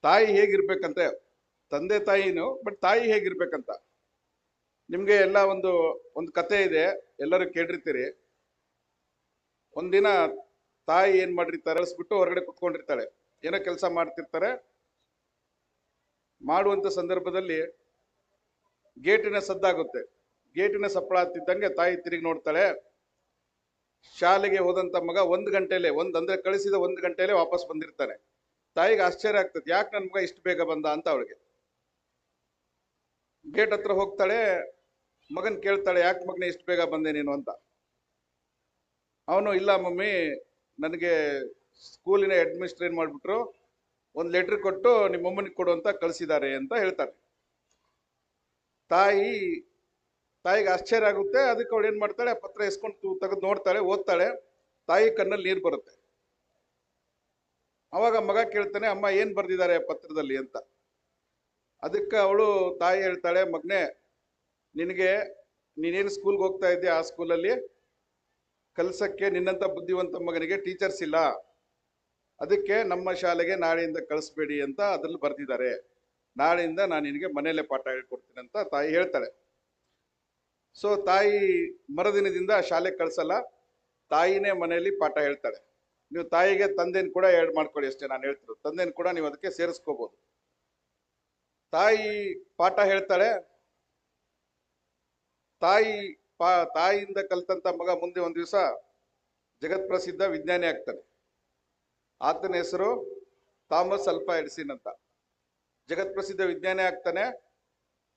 ತಾಯಿ ಹೇಗಿರ್ಬೇಕಂತೆ, ತಂದೆ ತಾಯಿನು, ಬಟ್ ತಾಯಿ ಹೇಗಿರ್ಬೇಕಂತ ನಿಮ್ಗೆ ಎಲ್ಲ ಒಂದು ಒಂದು ಕತೆ ಇದೆ, ಎಲ್ಲರೂ ಕೇಳಿರ್ತೀರಿ. ಒಂದಿನ ತಾಯಿ ಏನ್ ಮಾಡಿರ್ತಾರೆ, ಅಳಿಸ್ಬಿಟ್ಟು ಹೊರಗಡೆ ಕುತ್ಕೊಂಡಿರ್ತಾಳೆ, ಏನೋ ಕೆಲಸ ಮಾಡ್ತಿರ್ತಾರೆ. ಮಾಡುವಂತ ಸಂದರ್ಭದಲ್ಲಿ ಗೇಟಿನ ಸದ್ದಾಗುತ್ತೆ. ಗೇಟಿನ ಸಪ್ಪಳ ಆಗ್ತಿದ್ದಂಗೆ ತಾಯಿ ತಿರುಗಿ ನೋಡ್ತಾಳೆ. ಶಾಲೆಗೆ ಹೋದಂತ ಮಗ 1 ಗಂಟೆಲೆ ಅಂದ್ರೆ ಕಳಿಸಿದ 1 ಗಂಟೆಲೆ ವಾಪಸ್ ಬಂದಿರ್ತಾನೆ. ತಾಯಿಗೆ ಆಶ್ಚರ್ಯ ಆಗ್ತದೆ, ಯಾಕೆ ನನ್ ಮಗ ಇಷ್ಟು ಬೇಗ ಬಂದ ಅಂತ. ಅವಳಿಗೆ ಗೇಟ್ ಹತ್ರ ಹೋಗ್ತಾಳೆ, ಮಗನ್ ಕೇಳ್ತಾಳೆ, ಯಾಕೆ ಮಗನೇ ಇಷ್ಟು ಬೇಗ ಬಂದೆ ನೀನು ಅಂತ. ಅವನು, ಇಲ್ಲ ಮಮ್ಮಿ, ನನಗೆ ಸ್ಕೂಲಿನ ಅಡ್ಮಿನಿಸ್ಟ್ರೇಟ್ ಏನ್ ಮಾಡ್ಬಿಟ್ರು, ಒಂದು ಲೆಟರ್ ಕೊಟ್ಟು ನಿಮ್ಮಮ್ಮನಿಗೆ ಕೊಡು ಅಂತ ಕಳಿಸಿದ್ದಾರೆ ಅಂತ ಹೇಳ್ತಾರೆ. ತಾಯಿಗೆ ಆಶ್ಚರ್ಯ ಆಗುತ್ತೆ. ಅದಕ್ಕೆ ಅವಳು ಏನ್ ಮಾಡ್ತಾಳೆ, ಆ ಪತ್ರ ಎಸ್ಕೊಂಡು ತೆಗೆದು ನೋಡ್ತಾಳೆ, ಓದ್ತಾಳೆ. ತಾಯಿ ಕಣ್ಣಲ್ಲಿ ನೀರು ಬರುತ್ತೆ. ಅವಾಗ ಮಗ ಕೇಳ್ತಾನೆ, ಅಮ್ಮ ಏನ್ ಬರ್ದಿದ್ದಾರೆ ಪತ್ರದಲ್ಲಿ ಅಂತ. ಅದಕ್ಕೆ ಅವಳು ತಾಯಿ ಹೇಳ್ತಾಳೆ, ಮಗನೇ, ನೀನೇನು ಸ್ಕೂಲ್ಗೆ ಹೋಗ್ತಾ ಇದ್ದೆ, ಆ ಸ್ಕೂಲಲ್ಲಿ ಕಲ್ಸಕ್ಕೆ ನಿನ್ನಂತ ಬುದ್ಧಿವಂತ ಮಗನಿಗೆ ಟೀಚರ್ಸ್ ಇಲ್ಲ, ಅದಕ್ಕೆ ನಮ್ಮ ಶಾಲೆಗೆ ನಾಳೆಯಿಂದ ಕಳಿಸ್ಬೇಡಿ ಅಂತ ಅದ್ರಲ್ಲಿ ಬರ್ದಿದ್ದಾರೆ. ನಾಳೆಯಿಂದ ನಾನು ನಿನಗೆ ಮನೆಯಲ್ಲೇ ಪಾಠ ಹೇಳ್ಕೊಡ್ತೀನಿ ಅಂತ ತಾಯಿ ಹೇಳ್ತಾಳೆ. ಸೊ ತಾಯಿ ಮರುದಿನದಿಂದ ಶಾಲೆಗೆ ಕಳ್ಸಲ್ಲ, ತಾಯಿನೇ ಮನೆಯಲ್ಲಿ ಪಾಠ ಹೇಳ್ತಾಳೆ. ನೀವು ತಾಯಿಗೆ ತಂದೆನ ಕೂಡ ಆ್ಯಡ್ ಮಾಡ್ಕೊಳ್ಳಿ ಅಷ್ಟೇ, ನಾನು ಹೇಳ್ತಿರೋದು. ತಂದೆನ ಕೂಡ ನೀವು ಅದಕ್ಕೆ ಸೇರಿಸ್ಕೋಬಹುದು. ತಾಯಿ ಪಾಠ ಹೇಳ್ತಾಳೆ. ತಾಯಿಯಿಂದ ಕಲ್ತಂತ ಮಗ ಮುಂದೆ ಒಂದ್ ದಿವಸ ಜಗತ್ ಪ್ರಸಿದ್ಧ ವಿಜ್ಞಾನಿ ಆಗ್ತಾನೆ. ಆತನ ಹೆಸರು ಥಾಮಸ್ ಅಲ್ಫಾ ಎಡಿಸನ್ ಅಂತ. ಜಗತ್ ಪ್ರಸಿದ್ಧ ವಿಜ್ಞಾನಿ ಆಗ್ತಾನೆ.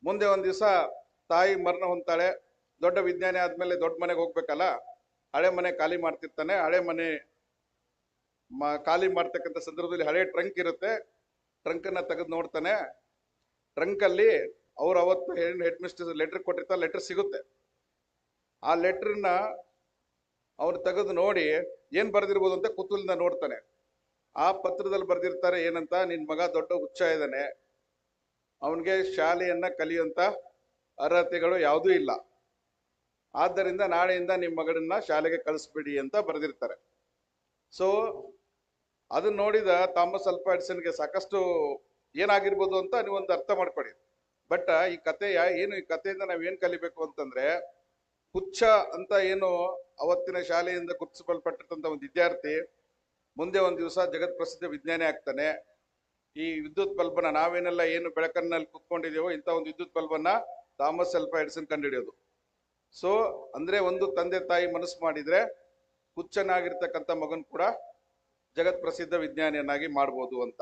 ಮುಂದೆ ಒಂದ್ ದಿವಸ ತಾಯಿ ಮರಣ ಹೊಂತಾಳೆ. ದೊಡ್ಡ ವಿಜ್ಞಾನಿ ಆದ್ಮೇಲೆ ದೊಡ್ಡ ಮನೆಗೆ ಹೋಗ್ಬೇಕಲ್ಲ, ಹಳೆ ಮನೆ ಖಾಲಿ ಮಾಡ್ತಿರ್ತಾನೆ. ಹಳೆ ಮನೆ ಖಾಲಿ ಮಾಡ್ತಕ್ಕಂಥ ಸಂದರ್ಭದಲ್ಲಿ ಹಳೆ ಟ್ರಂಕ್ ಇರುತ್ತೆ. ಟ್ರಂಕ್ ಅನ್ನ ತೆಗೆದು ನೋಡ್ತಾನೆ. ಟ್ರಂಕ್ ಅಲ್ಲಿ ಅವ್ರು ಅವತ್ತು ಹೆಡ್ ಮಿಸ್ಟರ್ ಲೆಟರ್ ಕೊಟ್ಟಿರ್ತಾರೆ, ಲೆಟರ್ ಸಿಗುತ್ತೆ. ಆ ಲೆಟರ್ನ ಅವ್ರು ತೆಗೆದು ನೋಡಿ ಏನ್ ಬರ್ದಿರ್ಬೋದು ಅಂತ ಕುತೂಹಲದಿಂದ ನೋಡ್ತಾನೆ. ಆ ಪತ್ರದಲ್ಲಿ ಬರ್ದಿರ್ತಾರೆ ಏನಂತ, ನಿನ್ ಮಗ ದೊಡ್ಡ ಹುಚ್ಚ ಇದ್ದಾನೆ, ಅವನಿಗೆ ಶಾಲೆಯನ್ನ ಕಲಿಯುವಂತ ಅರ್ಹತೆಗಳು ಯಾವುದೂ ಇಲ್ಲ, ಆದ್ದರಿಂದ ನಾಳೆಯಿಂದ ನಿಮ್ಮ ಮಗಳನ್ನ ಶಾಲೆಗೆ ಕಳಿಸ್ಬಿಡಿ ಅಂತ ಬರ್ದಿರ್ತಾರೆ. ಸೊ ಅದನ್ನ ನೋಡಿದ ಥಾಮಸ್ ಅಲ್ಫಾ ಎಡಿಸನ್ಗೆ ಸಾಕಷ್ಟು ಏನಾಗಿರ್ಬೋದು ಅಂತ ನೀವೊಂದು ಅರ್ಥ ಮಾಡ್ಕೊಳ್ಳಿ. ಬಟ್ ಈ ಕಥೆಯ ಈ ಕಥೆಯಿಂದ ನಾವೇನ್ ಕಲಿಬೇಕು ಅಂತಂದ್ರೆ, ಹುಚ್ಚ ಅಂತ ಏನು ಅವತ್ತಿನ ಶಾಲೆಯಿಂದ ಗುರುತಿಸಲ್ಪಟ್ಟಿರ್ತಂತ ಒಂದು ವಿದ್ಯಾರ್ಥಿ ಮುಂದೆ ಒಂದ್ ದಿವಸ ಜಗತ್ ಪ್ರಸಿದ್ಧ ವಿಜ್ಞಾನಿ ಆಗ್ತಾನೆ. ಈ ವಿದ್ಯುತ್ ಬಲ್ಬನ ನಾವೇನೆಲ್ಲ ಏನು ಬೆಳಕನ್ನಲ್ಲಿ ಕುತ್ಕೊಂಡಿದೀವೋ ಇಂಥ ಒಂದು ವಿದ್ಯುತ್ ಬಲ್ಬನ್ನ ಥಾಮಸ್ ಅಲ್ಫಾ ಎಡಿಸನ್ ಕಂಡುಹಿಡಿಯೋದು. ಸೊ ಅಂದ್ರೆ ಒಂದು ತಂದೆ ತಾಯಿ ಮನಸ್ಸು ಮಾಡಿದ್ರೆ ಹುಚ್ಚನಾಗಿರ್ತಕ್ಕಂಥ ಮಗನ್ ಕೂಡ ಜಗತ್ ಪ್ರಸಿದ್ಧ ವಿಜ್ಞಾನಿಯನ್ನಾಗಿ ಮಾಡ್ಬೋದು ಅಂತ.